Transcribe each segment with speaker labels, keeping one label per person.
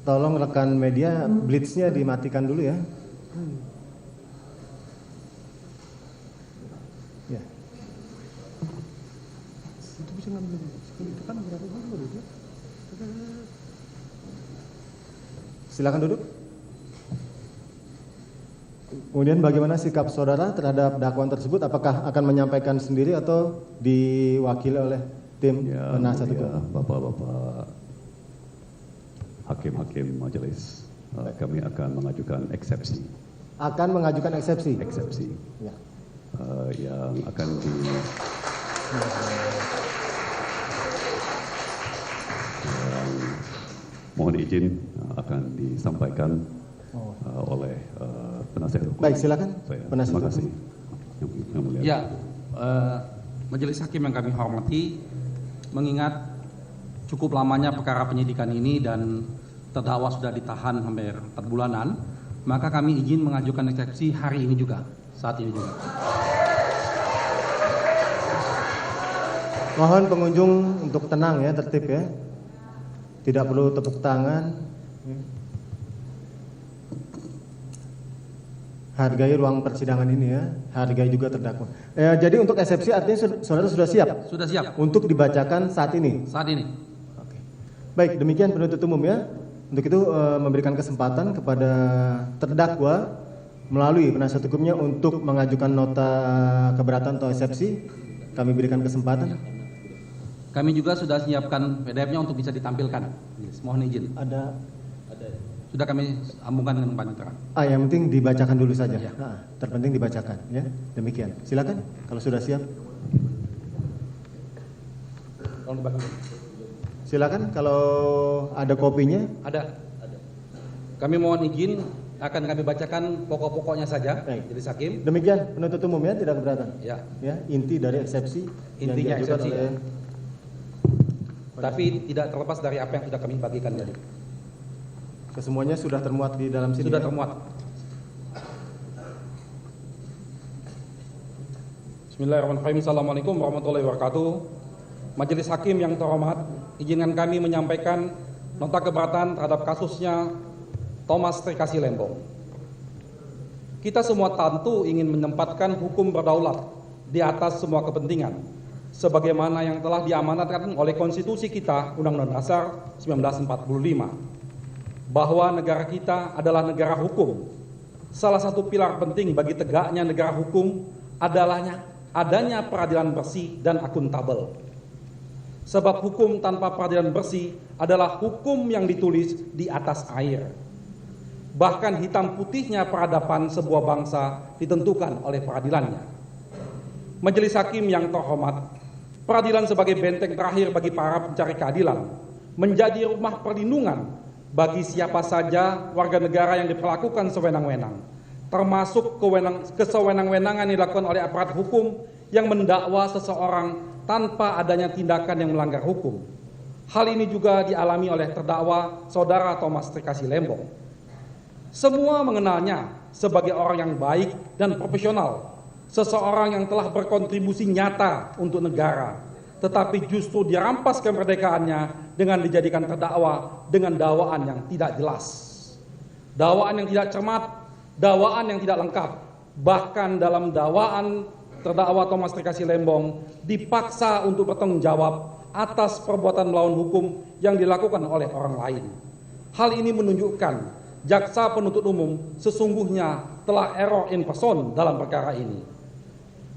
Speaker 1: Tolong rekan media, blitz-nya dimatikan dulu ya. Ya.
Speaker 2: Itu bisa ngambil, itu kan berapa dulu itu?
Speaker 1: Silakan duduk. Kemudian bagaimana sikap saudara terhadap dakwaan tersebut? Apakah akan menyampaikan sendiri atau diwakili oleh tim penasihat hukum?
Speaker 3: Bapak-bapak hakim-hakim majelis, kami akan mengajukan eksepsi.
Speaker 1: Akan mengajukan eksepsi?
Speaker 3: Eksepsi.
Speaker 1: Ya.
Speaker 3: Yang akan mohon izin akan disampaikan oleh penasihat hukum.
Speaker 1: Baik, silakan.
Speaker 3: Terima kasih.
Speaker 4: Ya, majelis hakim yang kami hormati, mengingat cukup lamanya perkara penyidikan ini dan terdakwa sudah ditahan hampir 4 bulanan, maka kami izin mengajukan eksepsi hari ini juga, saat ini juga.
Speaker 1: Mohon pengunjung untuk tenang ya, tertib ya. Tidak perlu tepuk tangan. Hargai ruang persidangan ini ya, hargai juga terdakwa. Jadi untuk eksepsi artinya saudara sudah siap?
Speaker 4: Sudah siap.
Speaker 1: Untuk dibacakan saat ini?
Speaker 4: Saat ini.
Speaker 1: Oke. Baik, demikian penuntut umum ya. Untuk itu memberikan kesempatan kepada terdakwa melalui penasihat hukumnya untuk mengajukan nota keberatan atau eksepsi. Kami berikan kesempatan.
Speaker 4: Kami juga sudah siapkan PDF-nya untuk bisa ditampilkan. Mohon izin.
Speaker 1: Ada.
Speaker 4: Sudah kami sambungkan dengan panitera.
Speaker 1: Yang penting dibacakan dulu saja.
Speaker 4: Ya.
Speaker 1: Terpenting dibacakan ya. Demikian. Silakan kalau sudah siap. Silakan kalau ada kopinya.
Speaker 4: Ada. Kami mohon izin akan kami bacakan pokok-pokoknya saja.
Speaker 1: Baik.
Speaker 4: Jadi hakim.
Speaker 1: Demikian penuntut umum ya, tidak keberatan.
Speaker 4: Ya.
Speaker 1: Ya, inti dari eksepsi.
Speaker 4: Intinya
Speaker 1: yang diajukan
Speaker 4: eksepsi.
Speaker 1: oleh...
Speaker 4: Tapi tidak terlepas dari apa yang sudah kami bagikan tadi.
Speaker 1: Kesemuanya sudah termuat di dalam sini.
Speaker 4: Sudah
Speaker 1: ya?
Speaker 4: termuat. Bismillahirrahmanirrahim. Assalamualaikum warahmatullahi wabarakatuh. Majelis hakim yang terhormat, izinkan kami menyampaikan nota keberatan terhadap kasusnya Thomas Trikasih Lembong. Kita semua tentu ingin menempatkan hukum berdaulat di atas semua kepentingan, sebagaimana yang telah diamanatkan oleh konstitusi kita, Undang-Undang Dasar 1945. Bahwa negara kita adalah negara hukum. Salah satu pilar penting bagi tegaknya negara hukum adalah adanya peradilan bersih dan akuntabel. Sebab hukum tanpa peradilan bersih adalah hukum yang ditulis di atas air. Bahkan hitam putihnya peradaban sebuah bangsa ditentukan oleh peradilannya. Majelis hakim yang terhormat, peradilan sebagai benteng terakhir bagi para pencari keadilan, menjadi rumah perlindungan bagi siapa saja warga negara yang diperlakukan sewenang-wenang, termasuk kesewenang-wenangan yang dilakukan oleh aparat hukum yang mendakwa seseorang tanpa adanya tindakan yang melanggar hukum. Hal ini juga dialami oleh terdakwa saudara Thomas Trikasih Lembong. Semua mengenalnya sebagai orang yang baik dan profesional, seseorang yang telah berkontribusi nyata untuk negara, tetapi justru dirampas kemerdekaannya dengan dijadikan terdakwa dengan dakwaan yang tidak jelas, dakwaan yang tidak cermat, dakwaan yang tidak lengkap. Bahkan dalam dakwaan terdakwa Thomas Trikasih Lembong dipaksa untuk bertanggung jawab atas perbuatan melawan hukum yang dilakukan oleh orang lain. Hal ini menunjukkan jaksa penuntut umum sesungguhnya telah error in person dalam perkara ini.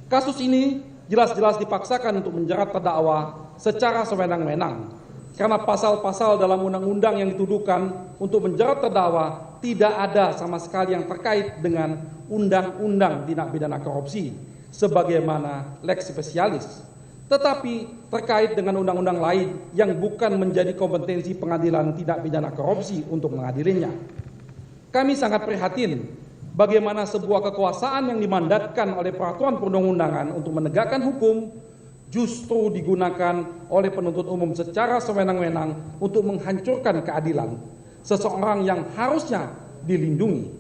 Speaker 4: Kasus ini jelas-jelas dipaksakan untuk menjerat terdakwa secara sewenang-wenang karena pasal-pasal dalam undang-undang yang dituduhkan untuk menjerat terdakwa tidak ada sama sekali yang terkait dengan undang-undang tindak pidana korupsi sebagaimana lex specialis, tetapi terkait dengan undang-undang lain yang bukan menjadi kompetensi pengadilan tindak pidana korupsi untuk mengadilinya. Kami sangat prihatin bagaimana sebuah kekuasaan yang dimandatkan oleh peraturan perundang-undangan untuk menegakkan hukum justru digunakan oleh penuntut umum secara sewenang-wenang untuk menghancurkan keadilan seseorang yang harusnya dilindungi.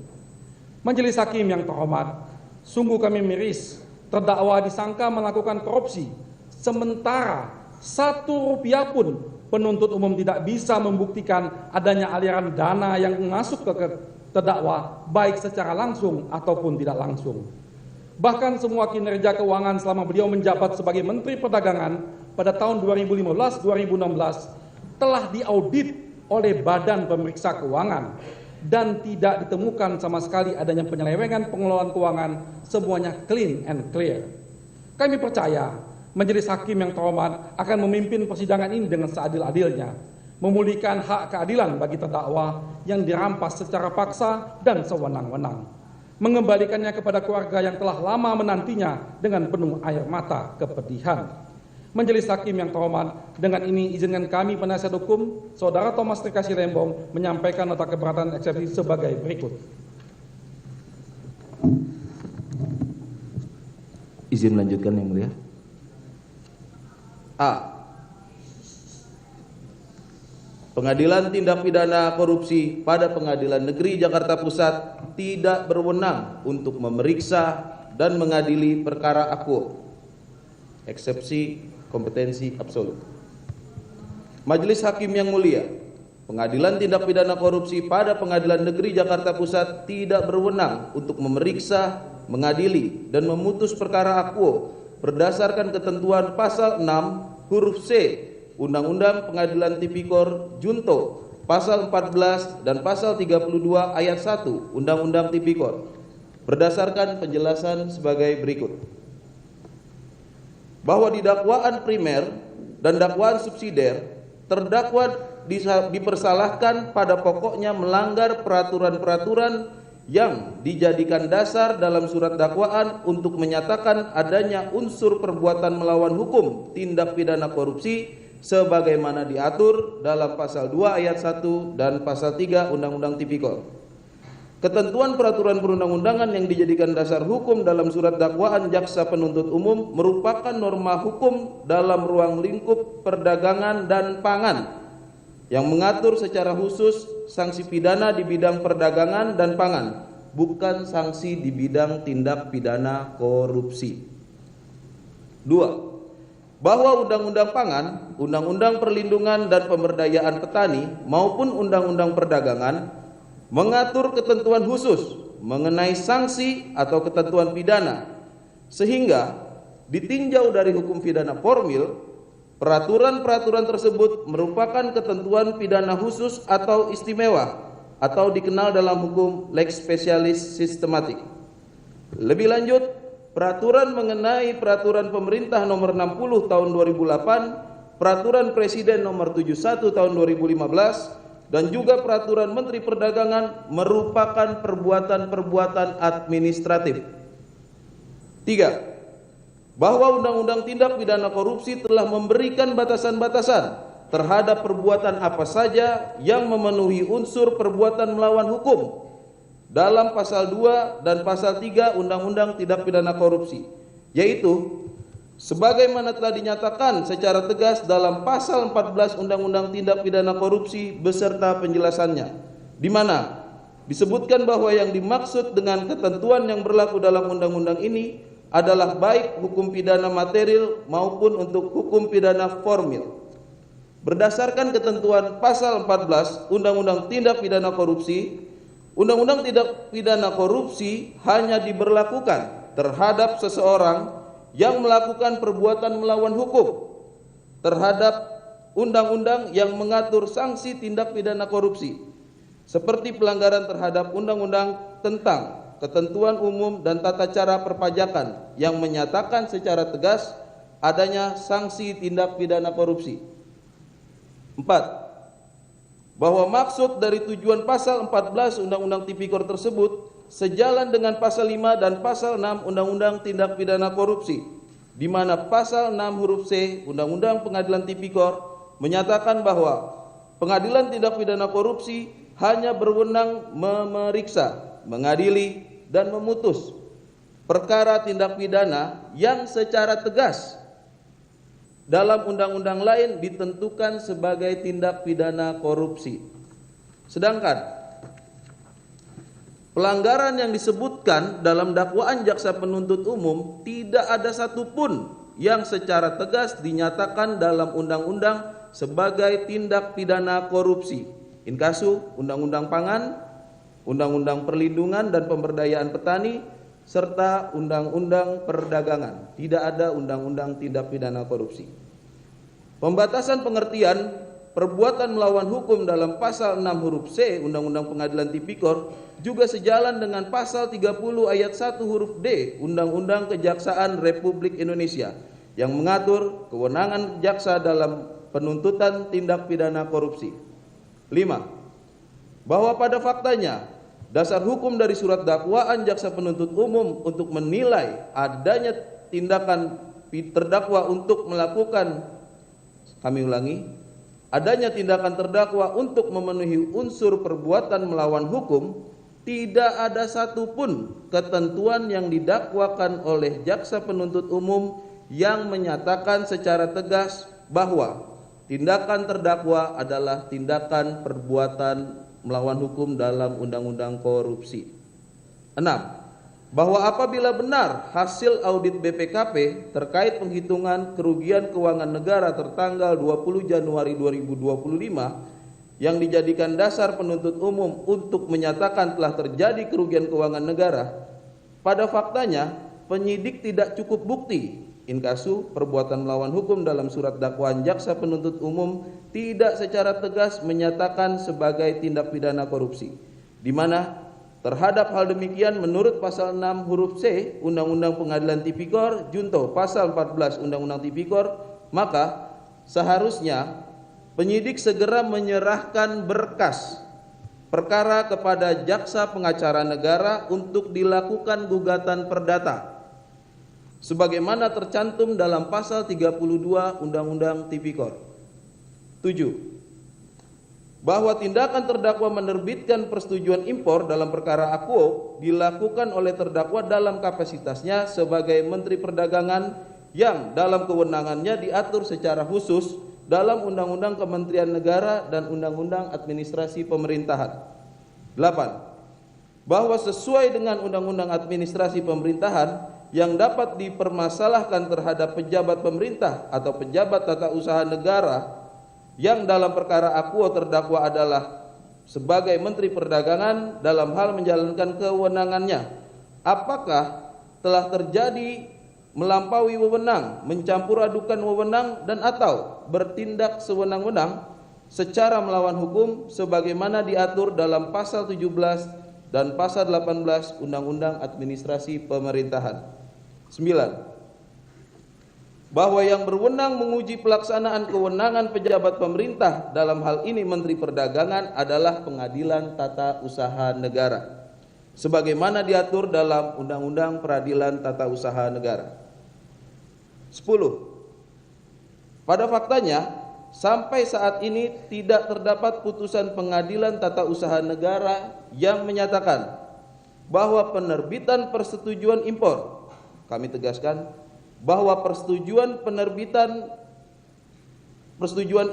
Speaker 4: Majelis hakim yang terhormat, sungguh kami miris terdakwa disangka melakukan korupsi sementara 1 rupiah pun penuntut umum tidak bisa membuktikan adanya aliran dana yang masuk ke terdakwa baik secara langsung ataupun tidak langsung. Bahkan semua kinerja keuangan selama beliau menjabat sebagai Menteri Perdagangan pada tahun 2015-2016 telah diaudit oleh Badan Pemeriksa Keuangan dan tidak ditemukan sama sekali adanya penyelewengan pengelolaan keuangan, semuanya clean and clear. Kami percaya Majelis Hakim yang terhormat akan memimpin persidangan ini dengan seadil-adilnya, memulihkan hak keadilan bagi terdakwa yang dirampas secara paksa dan sewenang-wenang, mengembalikannya kepada keluarga yang telah lama menantinya dengan penuh air mata kepedihan. Majelis Hakim yang terhormat, dengan ini izinkan kami penasihat hukum Saudara Thomas Tri Kasih Lembong menyampaikan nota keberatan eksepsi sebagai berikut.
Speaker 5: Izin melanjutkan yang mulia. A. Pengadilan Tindak Pidana Korupsi pada Pengadilan Negeri Jakarta Pusat tidak berwenang untuk memeriksa dan mengadili perkara akuo. Eksepsi kompetensi absolut. Majelis Hakim yang mulia, Pengadilan Tindak Pidana Korupsi pada Pengadilan Negeri Jakarta Pusat tidak berwenang untuk memeriksa, mengadili, dan memutus perkara akuo berdasarkan ketentuan pasal 6 huruf C Undang-Undang Pengadilan Tipikor Junto, pasal 14 dan pasal 32 ayat 1 Undang-Undang Tipikor, berdasarkan penjelasan sebagai berikut. Bahwa di dakwaan primer dan dakwaan subsidiar, terdakwa dipersalahkan pada pokoknya melanggar peraturan-peraturan yang dijadikan dasar dalam surat dakwaan untuk menyatakan adanya unsur perbuatan melawan hukum tindak pidana korupsi sebagaimana diatur dalam pasal 2 ayat 1 dan pasal 3 Undang-Undang Tipikor. Ketentuan peraturan perundang-undangan yang dijadikan dasar hukum dalam surat dakwaan jaksa penuntut umum merupakan norma hukum dalam ruang lingkup perdagangan dan pangan yang mengatur secara khusus sanksi pidana di bidang perdagangan dan pangan, bukan sanksi di bidang tindak pidana korupsi. 2. Bahwa Undang-Undang Pangan, Undang-Undang Perlindungan dan Pemberdayaan Petani maupun Undang-Undang Perdagangan mengatur ketentuan khusus mengenai sanksi atau ketentuan pidana, sehingga ditinjau dari hukum pidana formil, peraturan-peraturan tersebut merupakan ketentuan pidana khusus atau istimewa atau dikenal dalam hukum lex specialis systematic. Lebih lanjut, peraturan mengenai peraturan pemerintah nomor 60 tahun 2008, peraturan presiden nomor 71 tahun 2015, dan juga peraturan Menteri Perdagangan merupakan perbuatan-perbuatan administratif. 3. Bahwa Undang-Undang Tindak Pidana Korupsi telah memberikan batasan-batasan terhadap perbuatan apa saja yang memenuhi unsur perbuatan melawan hukum dalam pasal 2 dan pasal 3 Undang-Undang Tindak Pidana Korupsi, yaitu sebagaimana telah dinyatakan secara tegas dalam pasal 14 Undang-Undang Tindak Pidana Korupsi beserta penjelasannya, di mana disebutkan bahwa yang dimaksud dengan ketentuan yang berlaku dalam undang-undang ini adalah baik hukum pidana material maupun untuk hukum pidana formil. Berdasarkan ketentuan pasal 14 Undang-Undang Tindak Pidana Korupsi, Undang-Undang Tindak Pidana Korupsi hanya diberlakukan terhadap seseorang yang melakukan perbuatan melawan hukum terhadap undang-undang yang mengatur sanksi tindak pidana korupsi, seperti pelanggaran terhadap undang-undang tentang ketentuan umum dan tata cara perpajakan yang menyatakan secara tegas adanya sanksi tindak pidana korupsi. 4. Bahwa maksud dari tujuan pasal 14 Undang-Undang Tipikor tersebut sejalan dengan pasal 5 dan pasal 6 Undang-Undang Tindak Pidana Korupsi, di mana pasal 6 huruf C Undang-Undang Pengadilan Tipikor menyatakan bahwa Pengadilan Tindak Pidana Korupsi hanya berwenang memeriksa, mengadili, dan memutus perkara tindak pidana yang secara tegas dalam undang-undang lain ditentukan sebagai tindak pidana korupsi. Sedangkan pelanggaran yang disebutkan dalam dakwaan jaksa penuntut umum tidak ada satupun yang secara tegas dinyatakan dalam undang-undang sebagai tindak pidana korupsi. Inkasu, Undang-Undang Pangan, Undang-Undang Perlindungan dan Pemberdayaan Petani, serta Undang-Undang Perdagangan. Tidak ada undang-undang tindak pidana korupsi. Pembatasan pengertian perbuatan melawan hukum dalam pasal 6 huruf C Undang-Undang Pengadilan Tipikor juga sejalan dengan pasal 30 ayat 1 huruf D Undang-Undang Kejaksaan Republik Indonesia yang mengatur kewenangan jaksa dalam penuntutan tindak pidana korupsi. 5. Bahwa pada faktanya dasar hukum dari surat dakwaan jaksa penuntut umum untuk menilai adanya tindakan terdakwa untuk melakukan, kami ulangi, adanya tindakan terdakwa untuk memenuhi unsur perbuatan melawan hukum, tidak ada satupun ketentuan yang didakwakan oleh jaksa penuntut umum yang menyatakan secara tegas bahwa tindakan terdakwa adalah tindakan perbuatan melawan hukum dalam undang-undang korupsi. 6. Bahwa apabila benar hasil audit BPKP terkait penghitungan kerugian keuangan negara tertanggal 20 Januari 2025 yang dijadikan dasar penuntut umum untuk menyatakan telah terjadi kerugian keuangan negara, pada faktanya penyidik tidak cukup bukti inkasu perbuatan melawan hukum dalam surat dakwaan jaksa penuntut umum tidak secara tegas menyatakan sebagai tindak pidana korupsi, di mana terhadap hal demikian menurut pasal 6 huruf C Undang-Undang Pengadilan Tipikor junto pasal 14 Undang-Undang Tipikor, maka seharusnya penyidik segera menyerahkan berkas perkara kepada jaksa pengacara negara untuk dilakukan gugatan perdata sebagaimana tercantum dalam pasal 32 Undang-Undang Tipikor. 7. Bahwa tindakan terdakwa menerbitkan persetujuan impor dalam perkara akuo dilakukan oleh terdakwa dalam kapasitasnya sebagai Menteri Perdagangan yang dalam kewenangannya diatur secara khusus dalam Undang-Undang Kementerian Negara dan Undang-Undang Administrasi Pemerintahan. 8. Bahwa sesuai dengan Undang-Undang Administrasi Pemerintahan yang dapat dipermasalahkan terhadap pejabat pemerintah atau pejabat tata usaha negara yang dalam perkara akuo terdakwa adalah sebagai Menteri Perdagangan dalam hal menjalankan kewenangannya, apakah telah terjadi melampaui wewenang, mencampur adukan wewenang dan atau bertindak sewenang-wenang secara melawan hukum sebagaimana diatur dalam pasal 17 dan pasal 18 Undang-Undang Administrasi Pemerintahan. 9. Bahwa yang berwenang menguji pelaksanaan kewenangan pejabat pemerintah dalam hal ini Menteri Perdagangan adalah Pengadilan Tata Usaha Negara sebagaimana diatur dalam Undang-Undang Peradilan Tata Usaha Negara. 10. Pada faktanya sampai saat ini tidak terdapat putusan Pengadilan Tata Usaha Negara yang menyatakan bahwa penerbitan persetujuan impor, kami tegaskan bahwa persetujuan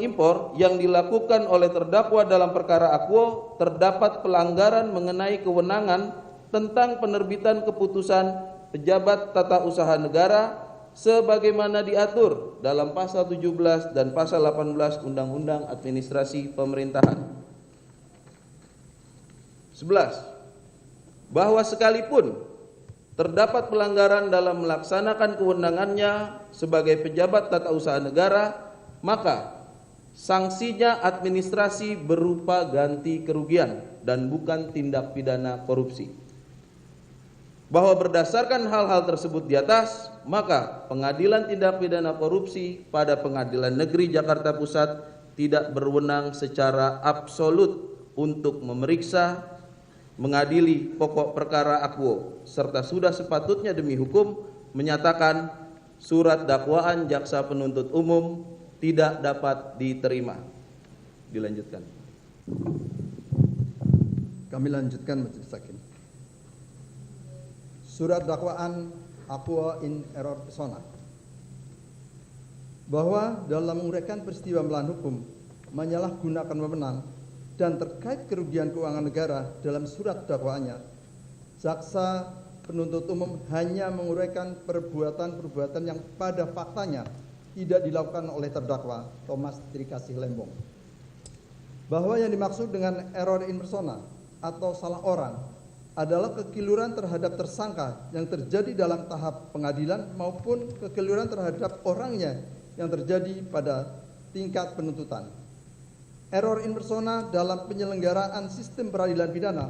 Speaker 5: impor yang dilakukan oleh terdakwa dalam perkara akuo terdapat pelanggaran mengenai kewenangan tentang penerbitan keputusan pejabat tata usaha negara sebagaimana diatur dalam pasal 17 dan pasal 18 Undang-Undang Administrasi Pemerintahan. 11. Bahwa sekalipun terdapat pelanggaran dalam melaksanakan kewenangannya sebagai pejabat tata usaha negara, maka sanksinya administrasi berupa ganti kerugian dan bukan tindak pidana korupsi. Bahwa berdasarkan hal-hal tersebut di atas, maka Pengadilan Tindak Pidana Korupsi pada Pengadilan Negeri Jakarta Pusat tidak berwenang secara absolut untuk memeriksa, mengadili pokok perkara akuo, serta sudah sepatutnya demi hukum menyatakan surat dakwaan jaksa penuntut umum tidak dapat diterima. Dilanjutkan.
Speaker 2: Kami lanjutkan Majelis Hakim. Surat dakwaan akuo in error persona, bahwa dalam menguraikan peristiwa melawan hukum, menyalahgunakan wewenang dan terkait kerugian keuangan negara dalam surat dakwaannya, jaksa penuntut umum hanya menguraikan perbuatan-perbuatan yang pada faktanya tidak dilakukan oleh terdakwa Thomas Trikasih Lembong. Bahwa yang dimaksud dengan error in persona atau salah orang adalah kekeliruan terhadap tersangka yang terjadi dalam tahap pengadilan maupun kekeliruan terhadap orangnya yang terjadi pada tingkat penuntutan. Error in persona dalam penyelenggaraan sistem peradilan pidana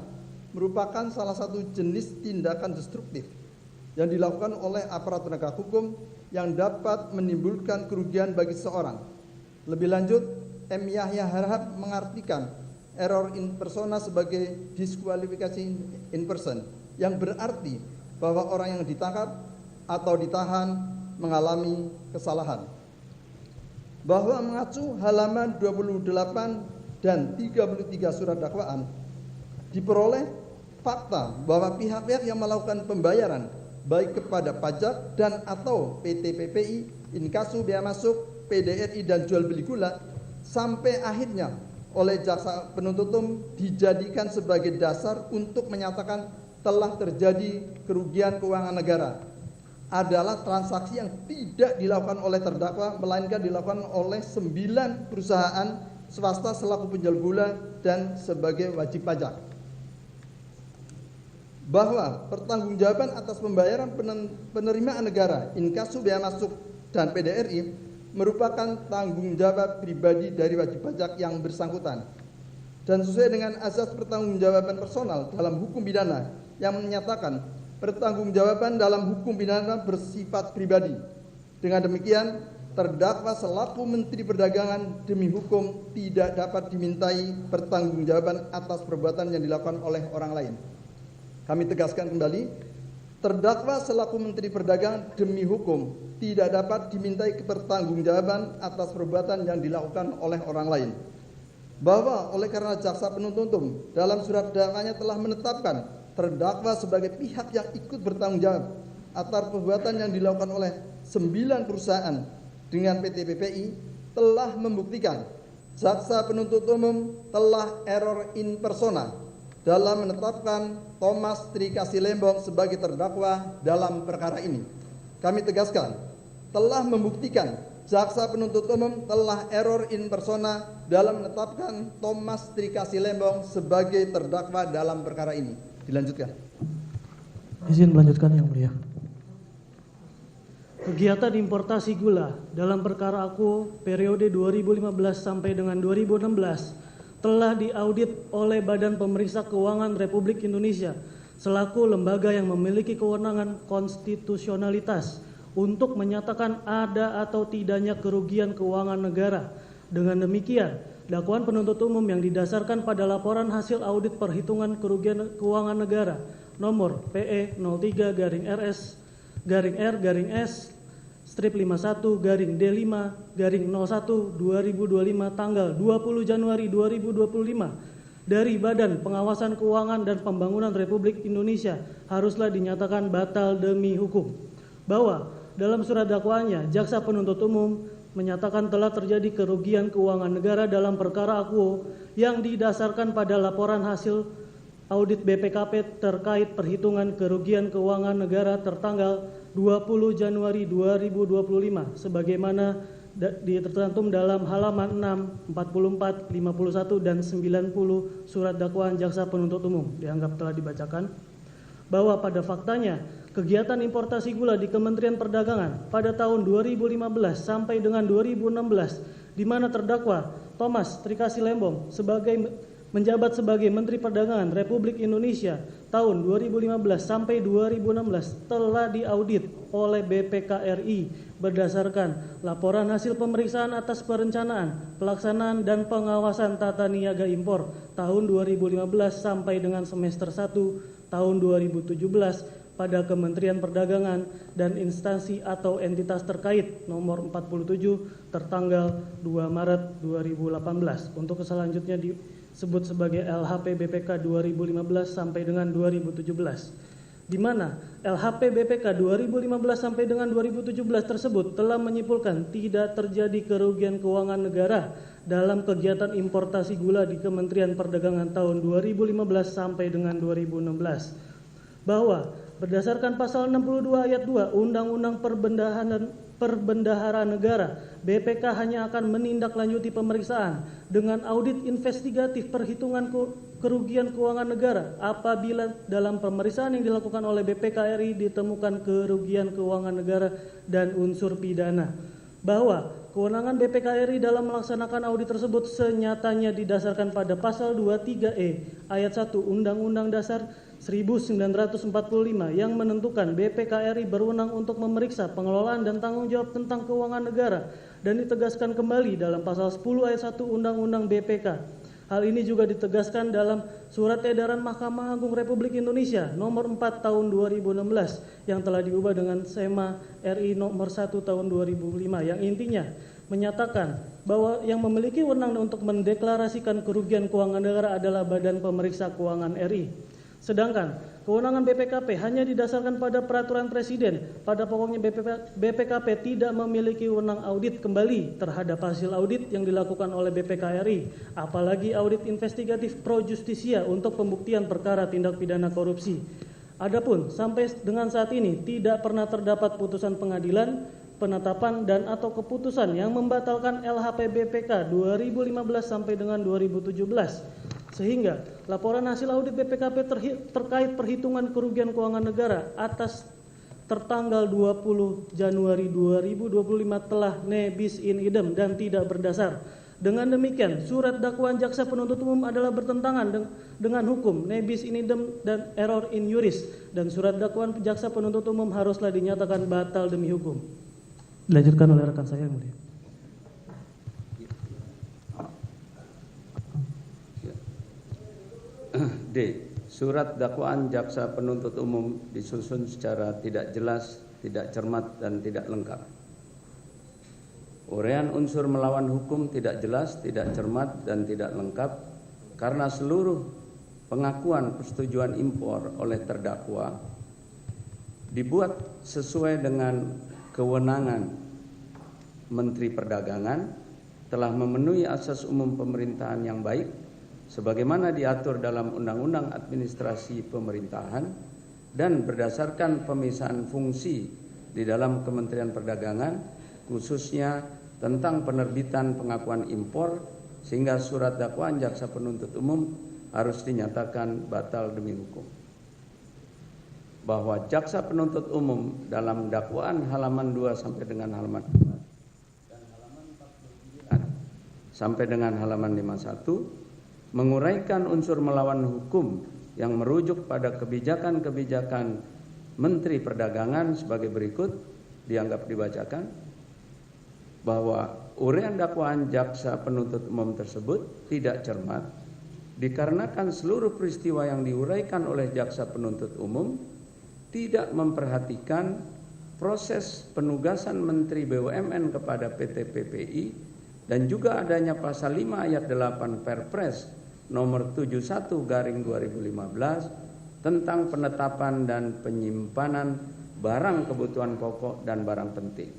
Speaker 2: merupakan salah satu jenis tindakan destruktif yang dilakukan oleh aparat penegak hukum yang dapat menimbulkan kerugian bagi seseorang. Lebih lanjut, M. Yahya Harhab mengartikan error in persona sebagai diskualifikasi in person, yang berarti bahwa orang yang ditangkap atau ditahan mengalami kesalahan. Bahwa mengacu halaman 28 dan 33 surat dakwaan, diperoleh fakta bahwa pihak-pihak yang melakukan pembayaran baik kepada pajak dan atau PT PPI, inkasu, bea masuk, PDRI dan jual beli gula sampai akhirnya oleh jaksa penuntut umum dijadikan sebagai dasar untuk menyatakan telah terjadi kerugian keuangan negara adalah transaksi yang tidak dilakukan oleh terdakwa melainkan dilakukan oleh 9 perusahaan swasta selaku penjual gula dan sebagai wajib pajak. Bahwa pertanggungjawaban atas pembayaran penerimaan negara, inkasu, bea masuk dan PDRI merupakan tanggung jawab pribadi dari wajib pajak yang bersangkutan dan sesuai dengan azas pertanggungjawaban personal dalam hukum pidana yang menyatakan pertanggungjawaban dalam hukum pidana bersifat pribadi. Dengan demikian, terdakwa selaku Menteri Perdagangan demi hukum tidak dapat dimintai pertanggungjawaban atas perbuatan yang dilakukan oleh orang lain. Kami tegaskan kembali, terdakwa selaku Menteri Perdagangan demi hukum tidak dapat dimintai pertanggungjawaban atas perbuatan yang dilakukan oleh orang lain. Bahwa oleh karena jaksa penuntut umum dalam surat dakwanya telah menetapkan terdakwa sebagai pihak yang ikut bertanggung jawab atas perbuatan yang dilakukan oleh 9 perusahaan dengan PT PPI, telah membuktikan jaksa penuntut umum telah error in persona dalam menetapkan Thomas Trikasih Lembong sebagai terdakwa dalam perkara ini. Kami tegaskan, telah membuktikan jaksa penuntut umum telah error in persona dalam menetapkan Thomas Trikasih Lembong sebagai terdakwa dalam perkara ini. Dilanjutkan.
Speaker 6: Izin melanjutkan yang mulia. Kegiatan importasi gula dalam perkara aku periode 2015 sampai dengan 2016 telah diaudit oleh Badan Pemeriksa Keuangan Republik Indonesia selaku lembaga yang memiliki kewenangan konstitusionalitas untuk menyatakan ada atau tidaknya kerugian keuangan negara. Dengan demikian, dakwaan penuntut umum yang didasarkan pada laporan hasil audit perhitungan kerugian keuangan negara nomor PE 03-R/R/51-D5-01/2025 tanggal 20 Januari 2025 dari Badan Pengawasan Keuangan dan Pembangunan Republik Indonesia haruslah dinyatakan batal demi hukum. Bahwa dalam surat dakwaannya, jaksa penuntut umum menyatakan telah terjadi kerugian keuangan negara dalam perkara akuo yang didasarkan pada laporan hasil audit BPKP terkait perhitungan kerugian keuangan negara tertanggal 20 Januari 2025 sebagaimana tercantum dalam halaman 6, 44, 51 dan 90 surat dakwaan jaksa penuntut umum dianggap telah dibacakan. Bahwa pada faktanya kegiatan importasi gula di Kementerian Perdagangan pada tahun 2015 sampai dengan 2016 di mana terdakwa Thomas Trikasih Lembong menjabat sebagai Menteri Perdagangan Republik Indonesia tahun 2015 sampai 2016 telah diaudit oleh BPK-RI berdasarkan laporan hasil pemeriksaan atas perencanaan, pelaksanaan dan pengawasan tata niaga impor tahun 2015 sampai dengan semester 1 tahun 2017 pada Kementerian Perdagangan dan instansi atau entitas terkait nomor 47 tertanggal 2 Maret 2018. Untuk selanjutnya disebut sebagai LHP BPK 2015 sampai dengan 2017. Di mana LHP BPK 2015 sampai dengan 2017 tersebut telah menyimpulkan tidak terjadi kerugian keuangan negara dalam kegiatan importasi gula di Kementerian Perdagangan tahun 2015 sampai dengan 2016. Bahwa berdasarkan pasal 62 ayat 2 Undang-Undang Perbendaharaan Negara, BPK hanya akan menindaklanjuti pemeriksaan dengan audit investigatif perhitungan kerugian keuangan negara apabila dalam pemeriksaan yang dilakukan oleh BPK RI ditemukan kerugian keuangan negara dan unsur pidana. Bahwa kewenangan BPK RI dalam melaksanakan audit tersebut senyatanya didasarkan pada pasal 23E ayat 1 Undang-Undang Dasar 1945 yang menentukan BPK RI berwenang untuk memeriksa pengelolaan dan tanggung jawab tentang keuangan negara dan ditegaskan kembali dalam pasal 10 ayat 1 Undang-Undang BPK. Hal ini juga ditegaskan dalam Surat Edaran Mahkamah Agung Republik Indonesia nomor 4 tahun 2016 yang telah diubah dengan SEMA RI nomor 1 tahun 2005 yang intinya menyatakan bahwa yang memiliki wewenang untuk mendeklarasikan kerugian keuangan negara adalah Badan Pemeriksa Keuangan RI. Sedangkan kewenangan BPKP hanya didasarkan pada peraturan Presiden. Pada pokoknya BPKP tidak memiliki wewenang audit kembali terhadap hasil audit yang dilakukan oleh BPK RI, apalagi audit investigatif pro justisia untuk pembuktian perkara tindak pidana korupsi. Adapun sampai dengan saat ini tidak pernah terdapat putusan pengadilan, penetapan dan atau keputusan yang membatalkan LHP BPK 2015 sampai dengan 2017. Sehingga laporan hasil audit BPKP terkait perhitungan kerugian keuangan negara atas tertanggal 20 Januari 2025 telah nebis in idem dan tidak berdasar. Dengan demikian, surat dakwaan jaksa penuntut umum adalah bertentangan dengan hukum nebis in idem dan error in juris, dan surat dakwaan jaksa penuntut umum haruslah dinyatakan batal demi hukum. Dilanjutkan oleh rekan saya yang mulia.
Speaker 3: D. Surat dakwaan jaksa penuntut umum disusun secara tidak jelas, tidak cermat, dan tidak lengkap. Uraian unsur melawan hukum tidak jelas, tidak cermat, dan tidak lengkap karena seluruh pengakuan persetujuan impor oleh terdakwa dibuat sesuai dengan kewenangan Menteri Perdagangan, telah memenuhi asas umum pemerintahan yang baik sebagaimana diatur dalam Undang-Undang Administrasi Pemerintahan dan berdasarkan pemisahan fungsi di dalam Kementerian Perdagangan, khususnya tentang penerbitan pengakuan impor, sehingga surat dakwaan jaksa penuntut umum harus dinyatakan batal demi hukum. Bahwa jaksa penuntut umum dalam dakwaan halaman 2 sampai dengan halaman 4 dan halaman 49 sampai dengan halaman 51 menguraikan unsur melawan hukum yang merujuk pada kebijakan-kebijakan Menteri Perdagangan sebagai berikut, dianggap dibacakan. Bahwa uraian dakwaan jaksa penuntut umum tersebut tidak cermat dikarenakan seluruh peristiwa yang diuraikan oleh jaksa penuntut umum tidak memperhatikan proses penugasan Menteri BUMN kepada PT PPI dan juga adanya pasal 5 ayat 8 Perpres nomor 71/2015 tentang penetapan dan penyimpanan barang kebutuhan pokok dan barang penting.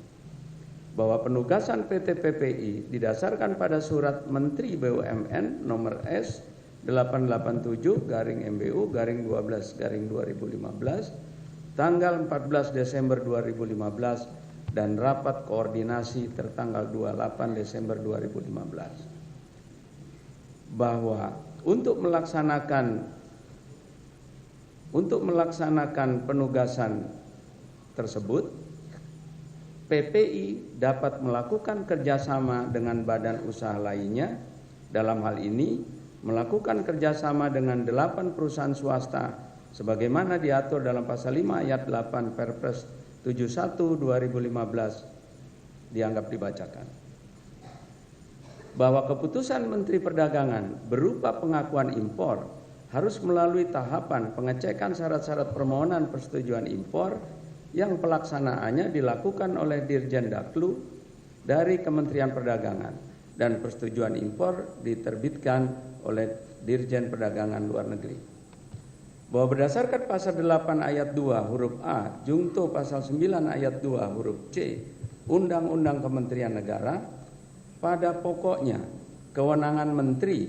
Speaker 3: Bahwa penugasan PT PPI didasarkan pada surat Menteri BUMN nomor S 887/MBU/12/2015 tanggal 14 Desember 2015 dan rapat koordinasi tertanggal 28 Desember 2015. Bahwa untuk melaksanakan penugasan tersebut, PPI dapat melakukan kerjasama dengan badan usaha lainnya, dalam hal ini melakukan kerjasama dengan 8 perusahaan swasta sebagaimana diatur dalam pasal 5 ayat 8 Perpres 71/2015 dianggap dibacakan. Bahwa keputusan Menteri Perdagangan berupa pengakuan impor harus melalui tahapan pengecekan syarat-syarat permohonan persetujuan impor yang pelaksanaannya dilakukan oleh Dirjen Daklu dari Kementerian Perdagangan dan persetujuan impor diterbitkan oleh Dirjen Perdagangan Luar Negeri. Bahwa berdasarkan pasal 8 ayat 2 huruf A jungto pasal 9 ayat 2 huruf C Undang-Undang Kementerian Negara, pada pokoknya kewenangan menteri,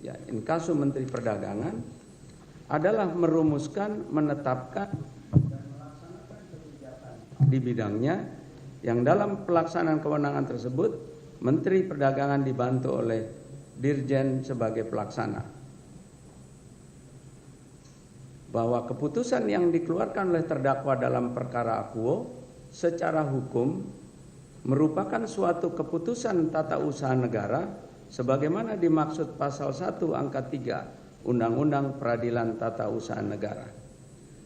Speaker 3: ya, inkasu Menteri Perdagangan adalah merumuskan, menetapkan dan melaksanakan kebijakan di bidangnya yang dalam pelaksanaan kewenangan tersebut Menteri Perdagangan dibantu oleh Dirjen sebagai pelaksana. Bahwa keputusan yang dikeluarkan oleh terdakwa dalam perkara akuo secara hukum merupakan suatu keputusan tata usaha negara sebagaimana dimaksud pasal 1 angka 3 Undang-Undang Peradilan Tata Usaha Negara.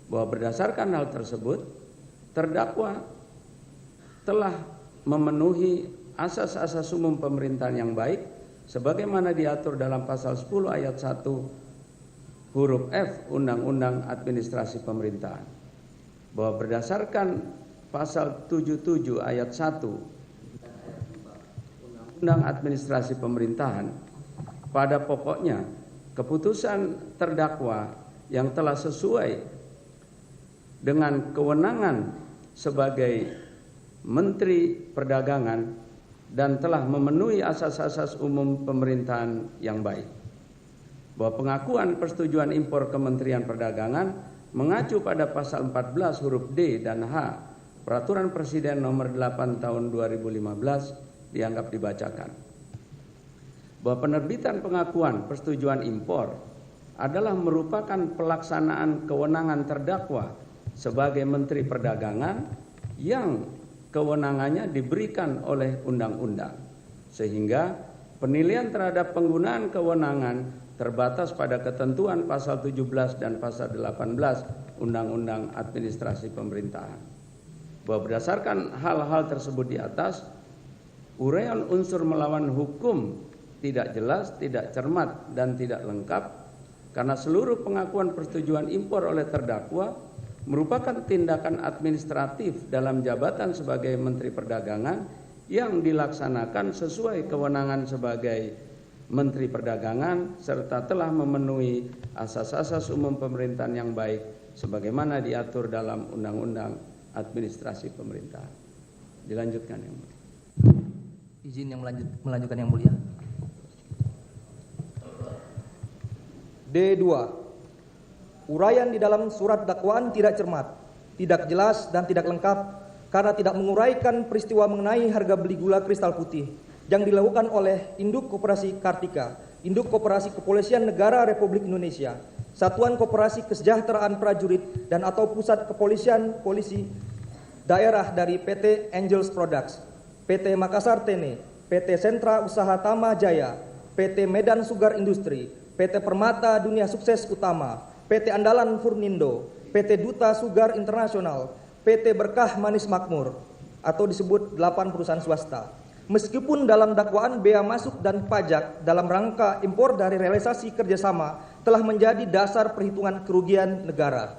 Speaker 3: Bahwa berdasarkan hal tersebut, terdakwa telah memenuhi asas-asas umum pemerintahan yang baik sebagaimana diatur dalam pasal 10 ayat 1 huruf F Undang-Undang Administrasi Pemerintahan. Bahwa berdasarkan pasal 77 ayat 1 Undang-Undang Administrasi Pemerintahan, pada pokoknya keputusan terdakwa yang telah sesuai dengan kewenangan sebagai Menteri Perdagangan dan telah memenuhi asas-asas umum pemerintahan yang baik. Bahwa pengakuan persetujuan impor Kementerian Perdagangan mengacu pada pasal 14 huruf D dan H Peraturan Presiden nomor 8 tahun 2015 dianggap dibacakan. Bahwa penerbitan pengakuan persetujuan impor adalah merupakan pelaksanaan kewenangan terdakwa sebagai Menteri Perdagangan yang kewenangannya diberikan oleh undang-undang, sehingga penilaian terhadap penggunaan kewenangan terbatas pada ketentuan pasal 17 dan pasal 18 Undang-Undang Administrasi Pemerintahan. Bahwa berdasarkan hal-hal tersebut di atas, uraian unsur melawan hukum tidak jelas, tidak cermat, dan tidak lengkap karena seluruh pengakuan persetujuan impor oleh terdakwa merupakan tindakan administratif dalam jabatan sebagai Menteri Perdagangan yang dilaksanakan sesuai kewenangan sebagai Menteri Perdagangan serta telah memenuhi asas-asas umum pemerintahan yang baik sebagaimana diatur dalam Undang-Undang Administrasi Pemerintahan. Dilanjutkan yang mulia.
Speaker 7: Izin yang melanjutkan yang mulia.
Speaker 8: D2. Uraian di dalam surat dakwaan tidak cermat, tidak jelas dan tidak lengkap karena tidak menguraikan peristiwa mengenai harga beli gula kristal putih yang dilakukan oleh Induk Koperasi Kartika, Induk Koperasi Kepolisian Negara Republik Indonesia, Satuan Koperasi Kesejahteraan Prajurit dan atau Pusat Kepolisian Polisi Daerah dari PT Angels Products, PT Makassar Tene, PT Sentra Usaha Tama Jaya, PT Medan Sugar Industri, PT Permata Dunia Sukses Utama, PT Andalan Furnindo, PT Duta Sugar Internasional, PT Berkah Manis Makmur, atau disebut 8 perusahaan swasta. Meskipun dalam dakwaan bea masuk dan pajak dalam rangka impor dari realisasi kerjasama telah menjadi dasar perhitungan kerugian negara.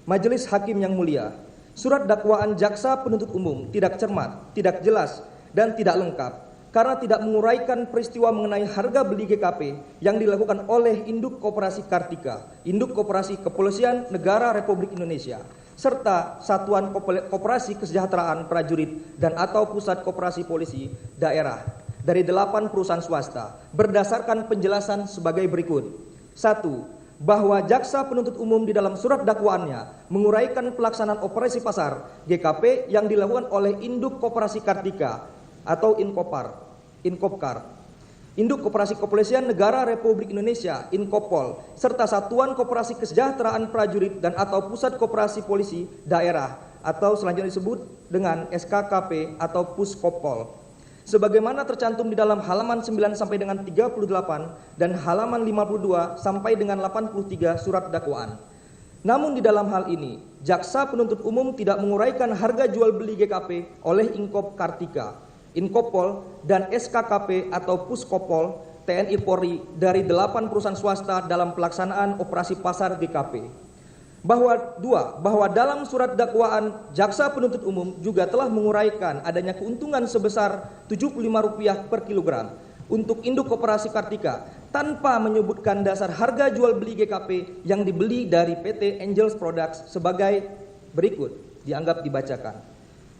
Speaker 8: Majelis Hakim yang mulia, surat dakwaan jaksa penuntut umum tidak cermat, tidak jelas, dan tidak lengkap karena tidak menguraikan peristiwa mengenai harga beli GKP yang dilakukan oleh Induk Koperasi Kartika, Induk Koperasi Kepolisian Negara Republik Indonesia, serta Satuan Koperasi Kesejahteraan Prajurit dan atau Pusat Koperasi Polisi Daerah dari 8 perusahaan swasta berdasarkan penjelasan sebagai berikut. 1. Bahwa jaksa penuntut umum di dalam surat dakwaannya menguraikan pelaksanaan operasi pasar GKP yang dilakukan oleh Induk Koperasi Kartika atau Inkopkar, Induk Koperasi Kepolisian Negara Republik Indonesia Inkopol, serta Satuan Koperasi Kesejahteraan Prajurit dan atau Pusat Koperasi Polisi Daerah atau selanjutnya disebut dengan SKKP atau Puskopol, sebagaimana tercantum di dalam halaman 9 sampai dengan 38 dan halaman 52 sampai dengan 83 surat dakwaan. Namun di dalam hal ini, jaksa penuntut umum tidak menguraikan harga jual beli GKP oleh Inkop Kartika, Inkopol, dan SKKP atau Puskopol TNI Polri dari 8 perusahaan swasta dalam pelaksanaan operasi pasar GKP. Bahwa dalam surat dakwaan jaksa penuntut umum juga telah menguraikan adanya keuntungan sebesar Rp75 per kilogram untuk Induk Koperasi Kartika tanpa menyebutkan dasar harga jual beli GKP yang dibeli dari PT Angels Products sebagai berikut, dianggap dibacakan.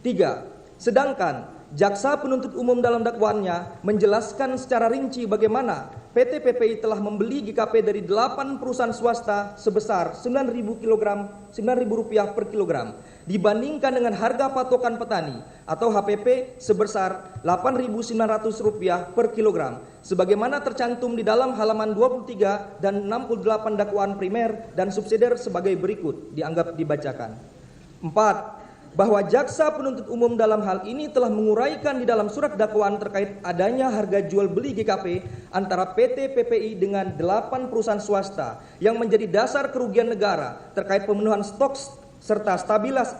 Speaker 8: 3. Sedangkan jaksa penuntut umum dalam dakwaannya menjelaskan secara rinci bagaimana PT PPI telah membeli GKP dari 8 perusahaan swasta sebesar Rp9.000 per kilogram, dibandingkan dengan harga patokan petani atau HPP sebesar Rp8.900 per kilogram sebagaimana tercantum di dalam halaman 23 dan 68 dakwaan primer dan subsidiar sebagai berikut dianggap dibacakan. 4. Bahwa jaksa penuntut umum dalam hal ini telah menguraikan di dalam surat dakwaan terkait adanya harga jual beli GKP antara PT PPI dengan 8 perusahaan swasta yang menjadi dasar kerugian negara terkait pemenuhan stok serta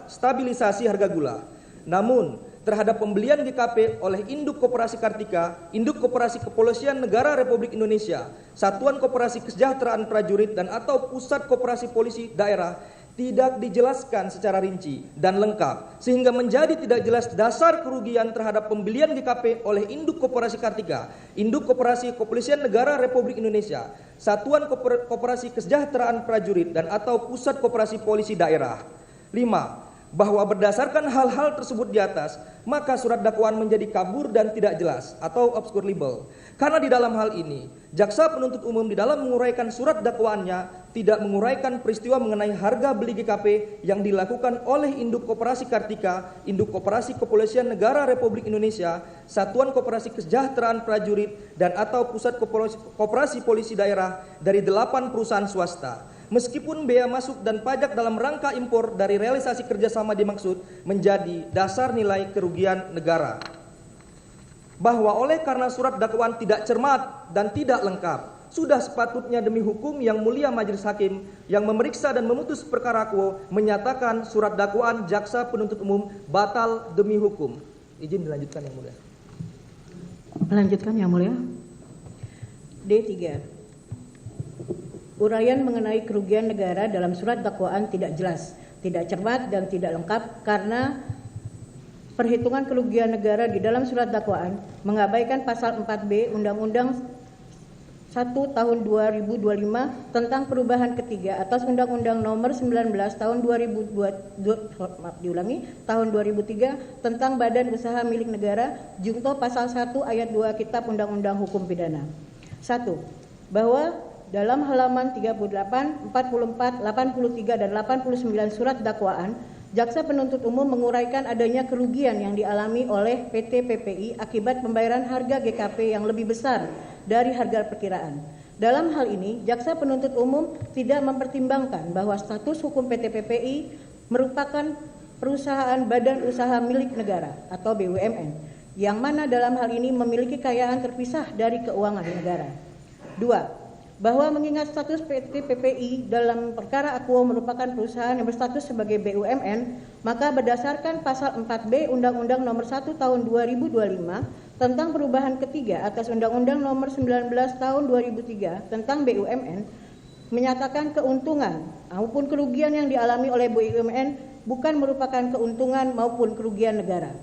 Speaker 8: stabilisasi harga gula. Namun, terhadap pembelian GKP oleh Induk Koperasi Kartika, Induk Koperasi Kepolisian Negara Republik Indonesia, Satuan Koperasi Kesejahteraan Prajurit dan atau Pusat Koperasi Polisi Daerah tidak dijelaskan secara rinci dan lengkap sehingga menjadi tidak jelas dasar kerugian terhadap pembelian GKP oleh Induk Koperasi Kartika, Induk Koperasi Kepolisian Negara Republik Indonesia, Satuan Koperasi Kesejahteraan Prajurit dan atau Pusat Koperasi Polisi Daerah. 5. Bahwa berdasarkan hal-hal tersebut di atas, maka surat dakwaan menjadi kabur dan tidak jelas atau obscurable. Karena di dalam hal ini, jaksa penuntut umum di dalam menguraikan surat dakwaannya tidak menguraikan peristiwa mengenai harga beli GKP yang dilakukan oleh Induk Koperasi Kartika, Induk Koperasi Kepolisian Negara Republik Indonesia, Satuan Koperasi Kesejahteraan Prajurit dan atau Pusat Koperasi Polisi Daerah dari 8 perusahaan swasta. Meskipun bea masuk dan pajak dalam rangka impor dari realisasi kerjasama dimaksud menjadi dasar nilai kerugian negara. Bahwa oleh karena surat dakwaan tidak cermat dan tidak lengkap, sudah sepatutnya demi hukum yang mulia majelis hakim yang memeriksa dan memutus perkara quo menyatakan surat dakwaan jaksa penuntut umum batal demi hukum. Izin dilanjutkan yang mulia.
Speaker 9: Melanjutkan yang mulia. D3. Uraian mengenai kerugian negara dalam surat dakwaan tidak jelas, tidak cermat dan tidak lengkap karena perhitungan kerugian negara di dalam surat dakwaan mengabaikan pasal 4B Undang-Undang 1 tahun 2025 tentang perubahan ketiga atas Undang-Undang Nomor 19 tahun 2003 tentang Badan Usaha Milik Negara junto pasal 1 ayat 2 Kitab Undang-Undang Hukum Pidana. 1. Bahwa dalam halaman 38, 44, 83, dan 89 surat dakwaan, jaksa penuntut umum menguraikan adanya kerugian yang dialami oleh PT PPI akibat pembayaran harga GKP yang lebih besar dari harga perkiraan. Dalam hal ini, jaksa penuntut umum tidak mempertimbangkan bahwa status hukum PT PPI merupakan perusahaan badan usaha milik negara atau BUMN, yang mana dalam hal ini memiliki kekayaan terpisah dari keuangan negara. 2. Bahwa mengingat status PT PPI dalam perkara akuo merupakan perusahaan yang berstatus sebagai BUMN, maka berdasarkan pasal 4B Undang-Undang Nomor 1 Tahun 2025 tentang perubahan ketiga atas Undang-Undang Nomor 19 Tahun 2003 tentang BUMN menyatakan keuntungan maupun kerugian yang dialami oleh BUMN bukan merupakan keuntungan maupun kerugian negara.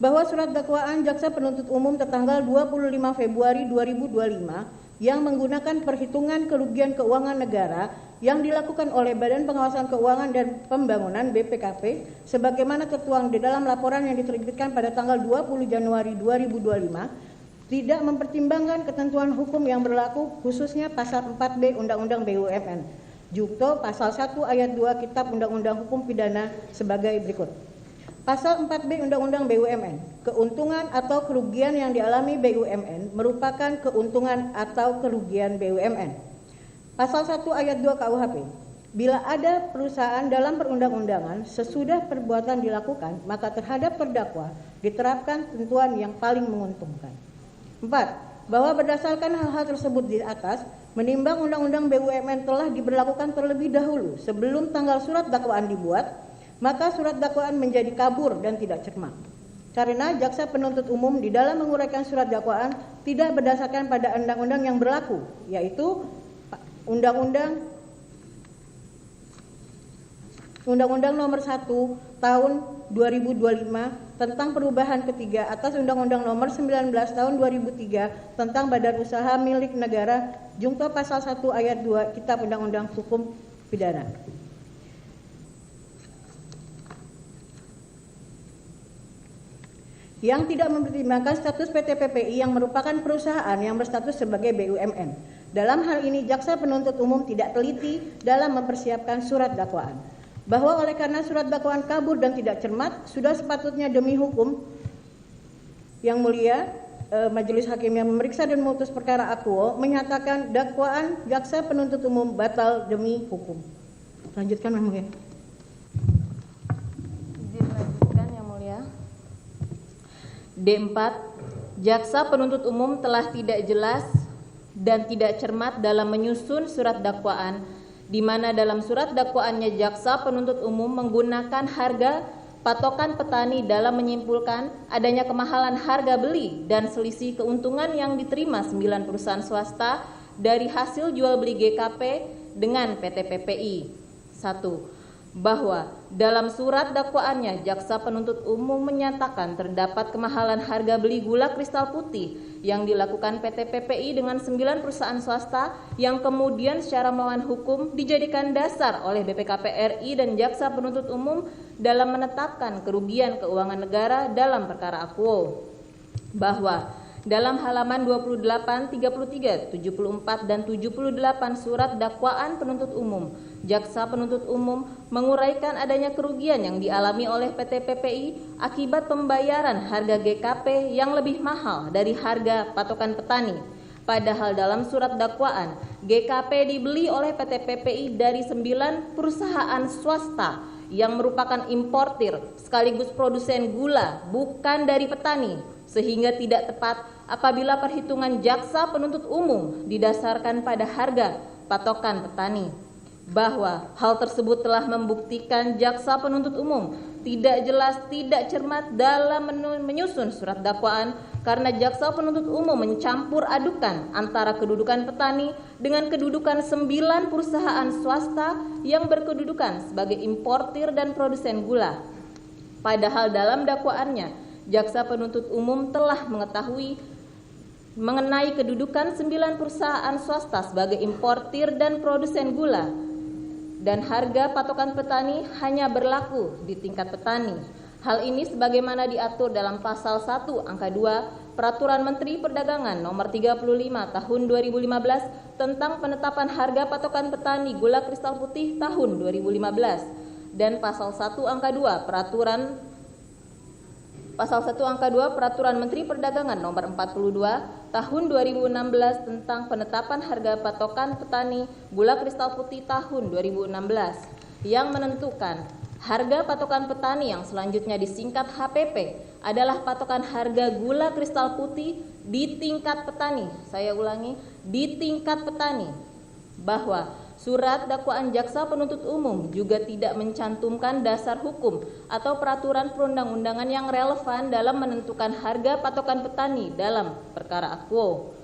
Speaker 9: Bahwa surat dakwaan jaksa penuntut umum tertanggal 25 Februari 2025 yang menggunakan perhitungan kerugian keuangan negara yang dilakukan oleh Badan Pengawasan Keuangan dan Pembangunan BPKP sebagaimana tertuang di dalam laporan yang diterbitkan pada tanggal 20 Januari 2025 tidak mempertimbangkan ketentuan hukum yang berlaku khususnya pasal 4B Undang-Undang BUMN junto pasal 1 ayat 2 Kitab Undang-Undang Hukum Pidana sebagai berikut. Pasal 4B Undang-Undang BUMN, keuntungan atau kerugian yang dialami BUMN merupakan keuntungan atau kerugian BUMN. Pasal 1 ayat 2 KUHP, bila ada perusahaan dalam perundang-undangan sesudah perbuatan dilakukan, maka terhadap terdakwa diterapkan ketentuan yang paling menguntungkan. 4. Bahwa berdasarkan hal-hal tersebut di atas, menimbang Undang-Undang BUMN telah diberlakukan terlebih dahulu sebelum tanggal surat dakwaan dibuat, maka surat dakwaan menjadi kabur dan tidak cermat. Karena jaksa penuntut umum di dalam menguraikan surat dakwaan tidak berdasarkan pada undang-undang yang berlaku, yaitu Undang-Undang Nomor 1 Tahun 2025 tentang perubahan ketiga atas Undang-Undang Nomor 19 Tahun 2003 tentang Badan Usaha Milik Negara junto pasal 1 ayat 2 Kitab Undang-Undang Hukum Pidana. Yang tidak mempertimbangkan status PT PPI yang merupakan perusahaan yang berstatus sebagai BUMN. Dalam hal ini, jaksa penuntut umum tidak teliti dalam mempersiapkan surat dakwaan. bahwa oleh karena surat dakwaan kabur dan tidak cermat, sudah sepatutnya demi hukum yang mulia majelis hakim yang memeriksa dan memutus perkara akuo menyatakan dakwaan jaksa penuntut umum batal demi hukum. Lanjutkan Yang Mulia.
Speaker 10: Izin lanjutkan Yang Mulia. D4, jaksa penuntut umum telah tidak jelas dan tidak cermat dalam menyusun surat dakwaan, di mana dalam surat dakwaannya jaksa penuntut umum menggunakan harga patokan petani dalam menyimpulkan adanya kemahalan harga beli dan selisih keuntungan yang diterima 9 perusahaan swasta dari hasil jual beli GKP dengan PT PPI. 1. Bahwa dalam surat dakwaannya jaksa penuntut umum menyatakan terdapat kemahalan harga beli gula kristal putih yang dilakukan PT PPI dengan 9 perusahaan swasta yang kemudian secara melawan hukum dijadikan dasar oleh BPKP RI dan jaksa penuntut umum dalam menetapkan kerugian keuangan negara dalam perkara akuo. Bahwa dalam halaman 28, 33, 74, dan 78 surat dakwaan penuntut umum, jaksa penuntut umum menguraikan adanya kerugian yang dialami oleh PT PPI akibat pembayaran harga GKP yang lebih mahal dari harga patokan petani. Padahal dalam surat dakwaan, GKP dibeli oleh PT PPI dari 9 perusahaan swasta yang merupakan importir sekaligus produsen gula, bukan dari petani, sehingga tidak tepat apabila perhitungan jaksa penuntut umum didasarkan pada harga patokan petani. Bahwa hal tersebut telah membuktikan jaksa penuntut umum tidak jelas, tidak cermat dalam menyusun surat dakwaan karena jaksa penuntut umum mencampur adukan antara kedudukan petani dengan kedudukan 9 perusahaan swasta yang berkedudukan sebagai importir dan produsen gula. Padahal dalam dakwaannya, jaksa penuntut umum telah mengetahui mengenai kedudukan 9 perusahaan swasta sebagai importir dan produsen gula, dan harga patokan petani hanya berlaku di tingkat petani. Hal ini sebagaimana diatur dalam pasal 1 angka 2 Peraturan Menteri Perdagangan nomor 35 tahun 2015 tentang penetapan harga patokan petani gula kristal putih tahun 2015 dan pasal 1 angka 2 Peraturan Menteri Perdagangan nomor 42 tahun 2016 tentang penetapan harga patokan petani gula kristal putih tahun 2016 yang menentukan harga patokan petani yang selanjutnya disingkat HPP adalah patokan harga gula kristal putih di tingkat petani. Saya ulangi, di tingkat petani. Bahwa surat dakwaan jaksa penuntut umum juga tidak mencantumkan dasar hukum atau peraturan perundang-undangan yang relevan dalam menentukan harga patokan petani dalam perkara akuo.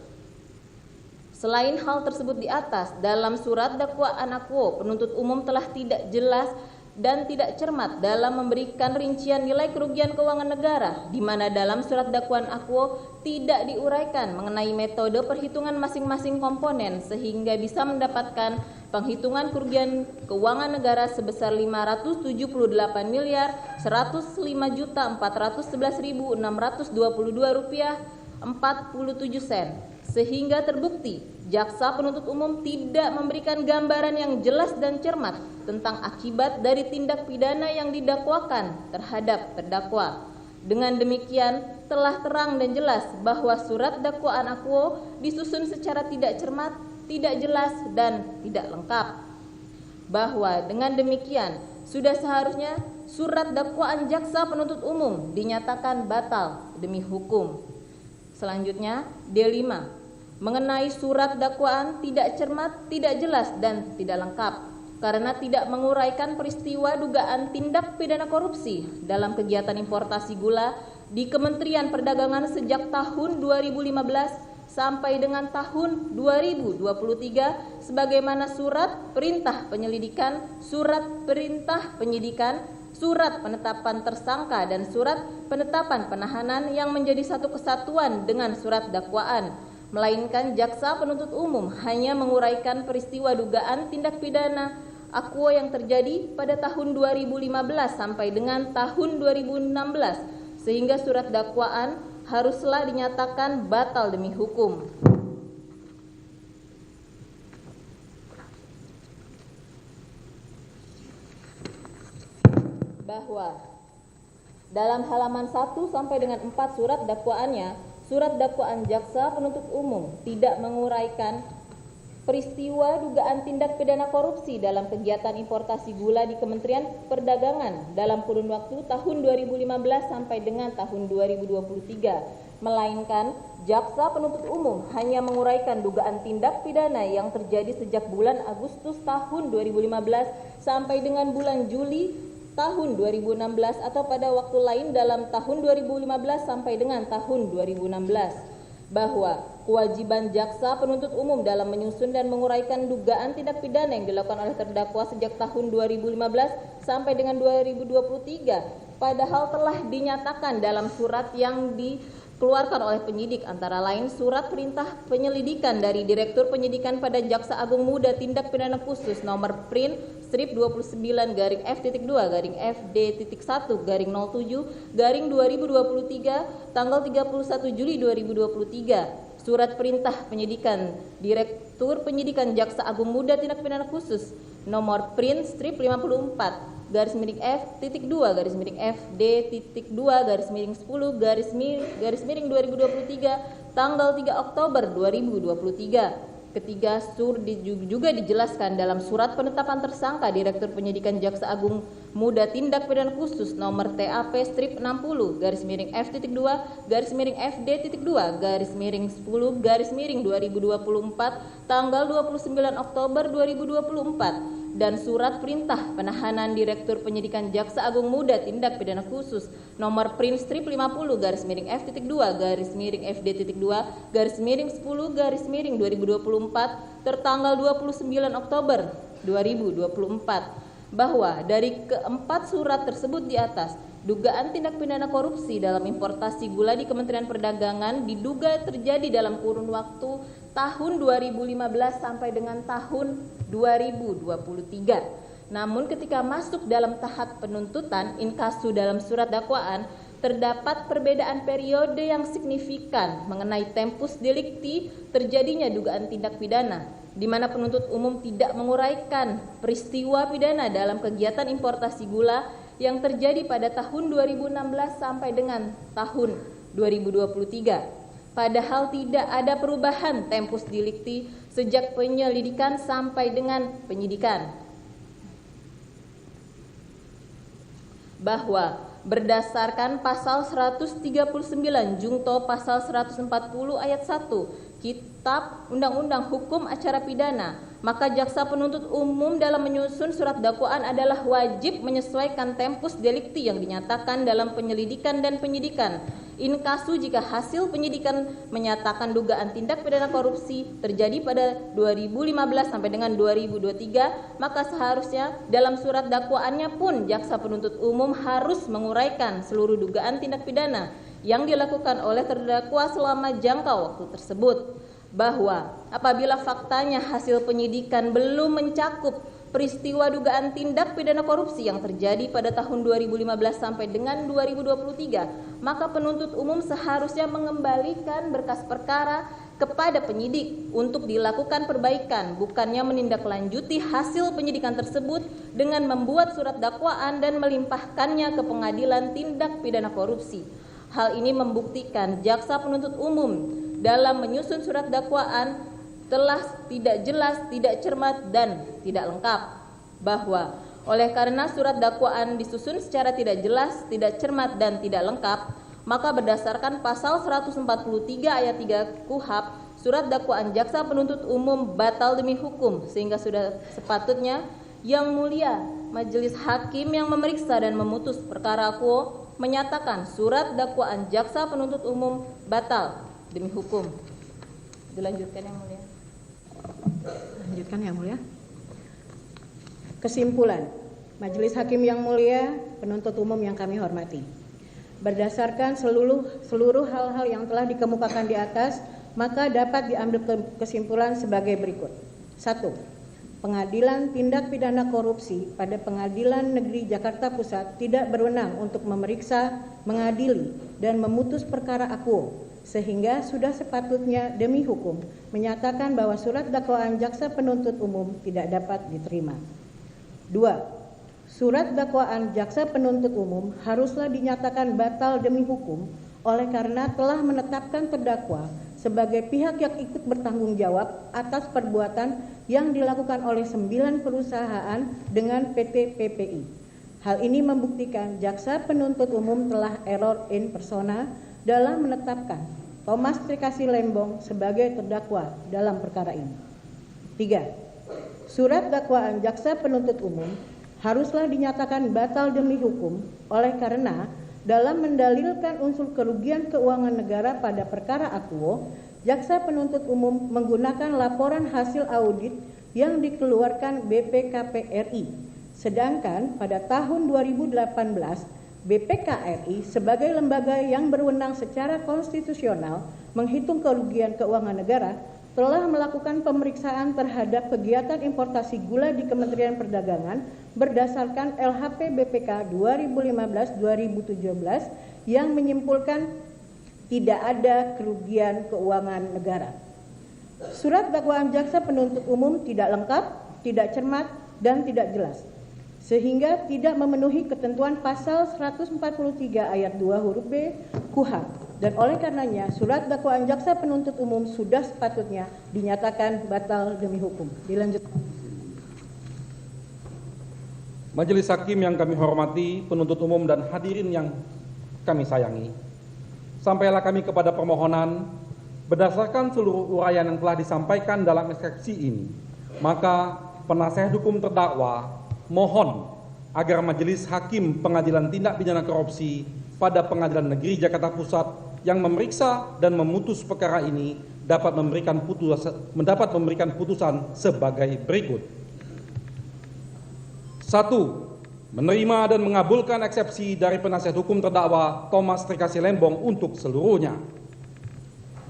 Speaker 10: Selain hal tersebut di atas, dalam surat dakwaan akuo, penuntut umum telah tidak jelas dan tidak cermat dalam memberikan rincian nilai kerugian keuangan negara, di mana dalam surat dakwaan akuo tidak diuraikan mengenai metode perhitungan masing-masing komponen sehingga bisa mendapatkan penghitungan kerugian keuangan negara sebesar Rp578.411.622,47 sehingga terbukti jaksa penuntut umum tidak memberikan gambaran yang jelas dan cermat tentang akibat dari tindak pidana yang didakwakan terhadap terdakwa. Dengan demikian telah terang dan jelas bahwa surat dakwaan akuo disusun secara tidak cermat, tidak jelas dan tidak lengkap. Bahwa dengan demikian sudah seharusnya surat dakwaan jaksa penuntut umum dinyatakan batal demi hukum. Selanjutnya D5 mengenai surat dakwaan tidak cermat, tidak jelas dan tidak lengkap karena tidak menguraikan peristiwa dugaan tindak pidana korupsi dalam kegiatan importasi gula di Kementerian Perdagangan sejak tahun 2015 sampai dengan tahun 2023 sebagaimana surat perintah penyelidikan, surat perintah penyidikan, surat penetapan tersangka dan surat penetapan penahanan yang menjadi satu kesatuan dengan surat dakwaan, melainkan jaksa penuntut umum hanya menguraikan peristiwa dugaan tindak pidana akuo yang terjadi pada tahun 2015 sampai dengan tahun 2016 sehingga surat dakwaan haruslah dinyatakan batal demi hukum. bahwa dalam halaman 1 sampai dengan 4 surat dakwaannya, surat dakwaan jaksa penuntut umum tidak menguraikan peristiwa dugaan tindak pidana korupsi dalam kegiatan importasi gula di Kementerian Perdagangan dalam kurun waktu tahun 2015 sampai dengan tahun 2023, melainkan jaksa penuntut umum hanya menguraikan dugaan tindak pidana yang terjadi sejak bulan Agustus tahun 2015 sampai dengan bulan Juli tahun 2016 atau pada waktu lain dalam tahun 2015 sampai dengan tahun 2016, bahwa kewajiban jaksa penuntut umum dalam menyusun dan menguraikan dugaan tindak pidana yang dilakukan oleh terdakwa sejak tahun 2015 sampai dengan 2023 padahal telah dinyatakan dalam surat yang dikeluarkan oleh penyidik, antara lain surat perintah penyelidikan dari Direktur Penyidikan pada Jaksa Agung Muda Tindak Pidana Khusus nomor print strip 29-F-2-1-07-07-2023 tanggal 31 Juli 2023, surat perintah penyidikan Direktur Penyidikan Jaksa Agung Muda Tindak Pidana Khusus nomor print strip 54-F-D-2-F-D-10-10-2023 tanggal 3 Oktober 2023. Ketiga, juga dijelaskan dalam surat penetapan tersangka Direktur Penyidikan Jaksa Agung Muda Tindak Pidana Khusus nomor TAP strip 60-F-2-10-2024 tanggal 29 Oktober 2024 dan surat perintah penahanan Direktur Penyidikan Jaksa Agung Muda Tindak Pidana Khusus nomor print strip 50-F-2-10-10-2024 tertanggal 29 Oktober 2024, bahwa dari keempat surat tersebut di atas, dugaan tindak pidana korupsi dalam importasi gula di Kementerian Perdagangan diduga terjadi dalam kurun waktu tahun 2015 sampai dengan tahun 2023. Namun ketika masuk dalam tahap penuntutan inkasu dalam surat dakwaan, terdapat perbedaan periode yang signifikan mengenai tempus delicti terjadinya dugaan tindak pidana, di mana penuntut umum tidak menguraikan peristiwa pidana dalam kegiatan importasi gula yang terjadi pada tahun 2016 sampai dengan tahun 2023. Padahal tidak ada perubahan tempus delicti sejak penyelidikan sampai dengan penyidikan. Bahwa berdasarkan pasal 139 Jungto pasal 140 ayat 1 Kitab Undang-Undang Hukum Acara Pidana, maka jaksa penuntut umum dalam menyusun surat dakwaan adalah wajib menyesuaikan tempus delicti yang dinyatakan dalam penyelidikan dan penyidikan. Inkasu jika hasil penyidikan menyatakan dugaan tindak pidana korupsi terjadi pada 2015 sampai dengan 2023, maka seharusnya dalam surat dakwaannya pun jaksa penuntut umum harus menguraikan seluruh dugaan tindak pidana yang dilakukan oleh terdakwa selama jangka waktu tersebut. Bahwa apabila faktanya hasil penyidikan belum mencakup peristiwa dugaan tindak pidana korupsi yang terjadi pada tahun 2015 sampai dengan 2023, maka penuntut umum seharusnya mengembalikan berkas perkara kepada penyidik untuk dilakukan perbaikan, bukannya menindaklanjuti hasil penyidikan tersebut dengan membuat surat dakwaan dan melimpahkannya ke pengadilan tindak pidana korupsi. Hal ini membuktikan jaksa penuntut umum dalam menyusun surat dakwaan telah tidak jelas, tidak cermat, dan tidak lengkap. Bahwa oleh karena surat dakwaan disusun secara tidak jelas, tidak cermat, dan tidak lengkap, maka berdasarkan pasal 143 ayat 3 KUHP, surat dakwaan jaksa penuntut umum batal demi hukum, sehingga sudah sepatutnya Yang Mulia Majelis Hakim yang memeriksa dan memutus perkara quo menyatakan surat dakwaan jaksa penuntut umum batal demi hukum. Dilanjutkan Yang Mulia.
Speaker 9: Lanjutkan Yang Mulia. Kesimpulan, Majelis Hakim yang mulia, penuntut umum yang kami hormati. Berdasarkan seluruh hal-hal yang telah dikemukakan di atas, maka dapat diambil kesimpulan sebagai berikut. 1. Pengadilan Tindak Pidana Korupsi pada Pengadilan Negeri Jakarta Pusat tidak berwenang untuk memeriksa, mengadili, dan memutus perkara akuo, sehingga sudah sepatutnya demi hukum menyatakan bahwa surat dakwaan jaksa penuntut umum tidak dapat diterima. 2. Surat dakwaan jaksa penuntut umum haruslah dinyatakan batal demi hukum oleh karena telah menetapkan terdakwa sebagai pihak yang ikut bertanggung jawab atas perbuatan yang dilakukan oleh 9 perusahaan dengan PT PPI. Hal ini membuktikan jaksa penuntut umum telah error in persona dalam menetapkan Thomas Trikasih Lembong sebagai terdakwa dalam perkara ini. 3. Surat dakwaan jaksa penuntut umum haruslah dinyatakan batal demi hukum oleh karena dalam mendalilkan unsur kerugian keuangan negara pada perkara akuo, jaksa penuntut umum menggunakan laporan hasil audit yang dikeluarkan BPKP-RI. Sedangkan pada tahun 2018, BPK-RI sebagai lembaga yang berwenang secara konstitusional menghitung kerugian keuangan negara telah melakukan pemeriksaan terhadap kegiatan importasi gula di Kementerian Perdagangan berdasarkan LHP BPK 2015-2017 yang menyimpulkan tidak ada kerugian keuangan negara. Surat dakwaan jaksa penuntut umum tidak lengkap, tidak cermat, dan tidak jelas, sehingga tidak memenuhi ketentuan pasal 143 ayat 2 huruf B KUHP. Dan oleh karenanya surat dakwaan jaksa penuntut umum sudah sepatutnya dinyatakan batal demi hukum. Dilanjutkan.
Speaker 4: Majelis Hakim yang kami hormati, penuntut umum dan hadirin yang kami sayangi. Sampailah kami kepada permohonan berdasarkan seluruh uraian yang telah disampaikan dalam eksepsi ini. Maka penasihat hukum terdakwa mohon agar Majelis Hakim Pengadilan Tindak Pidana Korupsi pada Pengadilan Negeri Jakarta Pusat yang memeriksa dan memutus perkara ini dapat memberikan putusan sebagai berikut. 1. Menerima dan mengabulkan eksepsi dari penasihat hukum terdakwa Thomas Trikasih Lembong untuk seluruhnya.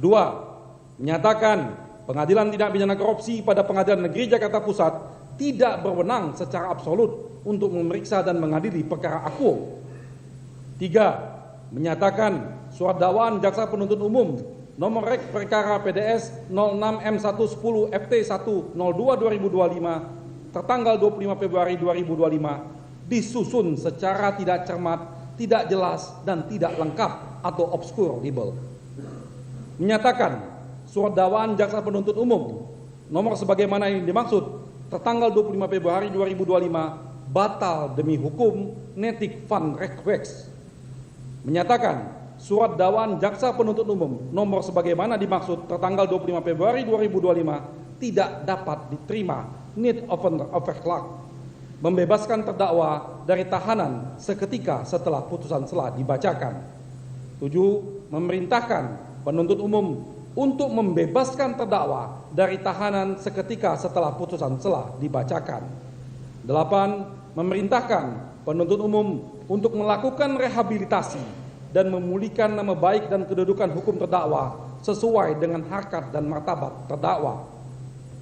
Speaker 4: 2. Menyatakan Pengadilan Tindak Pidana Korupsi pada Pengadilan Negeri Jakarta Pusat tidak berwenang secara absolut untuk memeriksa dan mengadili perkara akuo. 3. Menyatakan surat dakwaan jaksa penuntut umum nomor rek perkara PDS 06M110 FT102/2025 tertanggal 25 Februari 2025 disusun secara tidak cermat, tidak jelas, dan tidak lengkap atau obscure libel. Menyatakan surat dakwaan jaksa penuntut umum nomor sebagaimana yang dimaksud tertanggal 25 Februari 2025 batal demi hukum netik van request. Menyatakan surat dakwaan jaksa penuntut umum nomor sebagaimana dimaksud tertanggal 25 Februari 2025 tidak dapat diterima need of overclock, membebaskan terdakwa dari tahanan seketika setelah putusan selah dibacakan. 7. Memerintahkan penuntut umum untuk membebaskan terdakwa dari tahanan seketika setelah putusan selah dibacakan. 8. Memerintahkan penuntut umum untuk melakukan rehabilitasi dan memulihkan nama baik dan kedudukan hukum terdakwa sesuai dengan harkat dan martabat terdakwa.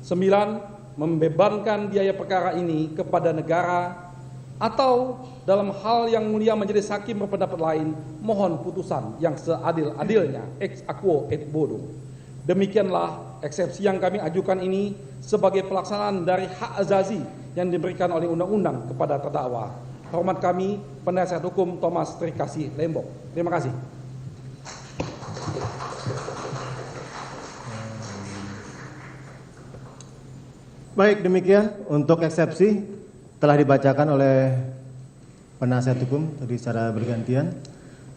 Speaker 4: 9. Membebankan biaya perkara ini kepada negara atau dalam hal yang mulia majelis hakim berpendapat lain mohon putusan yang seadil-adilnya ex aequo et bono. Demikianlah eksepsi yang kami ajukan ini sebagai pelaksanaan dari hak azazi yang diberikan oleh undang-undang kepada terdakwa. Hormat kami, penasihat hukum Thomas Trikasih Lembong. Terima kasih.
Speaker 1: Baik, demikian untuk eksepsi telah dibacakan oleh penasihat hukum tadi secara bergantian.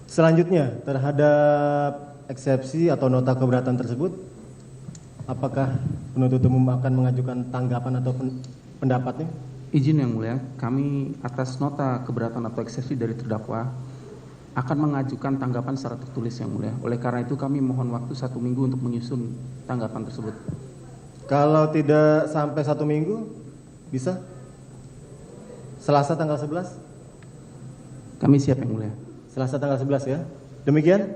Speaker 1: Selanjutnya terhadap eksepsi atau nota keberatan tersebut, apakah penuntut umum akan mengajukan tanggapan atau pendapatnya?
Speaker 11: Izin yang mulia, kami atas nota keberatan atau eksepsi dari terdakwa akan mengajukan tanggapan secara tertulis yang mulia. Oleh karena itu kami mohon waktu 1 minggu untuk menyusun tanggapan tersebut.
Speaker 1: Kalau tidak sampai 1 minggu, bisa? Selasa tanggal 11?
Speaker 11: Kami siap yang mulia.
Speaker 1: Selasa tanggal 11 ya. Demikian.